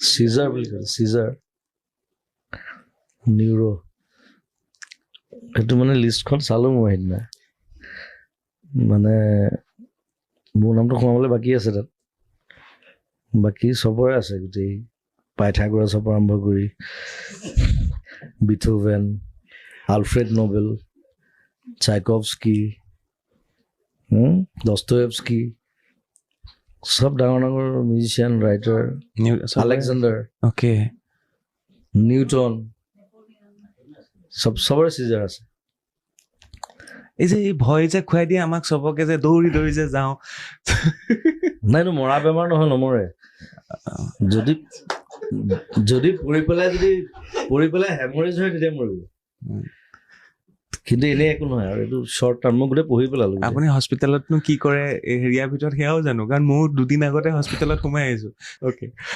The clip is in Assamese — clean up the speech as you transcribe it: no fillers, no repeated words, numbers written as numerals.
চিজাৰ বুলি কয়, চিজাৰ নিউৰ'। সেইটো মানে লিষ্টখন চালোঁ মই সেইদিনা, মানে মোৰ নামটো সোমাবলৈ বাকী আছে তাত, বাকী চবৰে আছে, গোটেই পাইথাগোৰাছৰ পৰা আৰম্ভ কৰি বিথোভেন, আলফ্ৰেড নোবেল, চাইকভস্কি, দস্তয়েভস্কি, চব ডাঙৰ ডাঙৰ musician, writer, Alexander, okay, Newton, চবৰে চিজাৰ আছে। এই যে এই ভয় যে খুৱাই দিয়ে আমাক চবকে যে দৌৰি দৌৰি যে যাওঁ। নাই এইটো মৰা বেমাৰ নহয়, নমৰে। যদি পৰি পেলাই হেমৰেজ হয় তেতিয়া মৰিব, কিন্তু এনেই একো নহয়। আৰু এইটো শ্বৰ্ট টাৰ্ম, মই গোটেই পঢ়ি পেলালো। আপুনি হস্পিটেলতনো কি কৰে হেৰিয়াৰ ভিতৰত সেয়াও জানো, কাৰণ ময়ো 2 দিন আগতে হস্পিটেলত সোমাই আহিছো। অ'কে,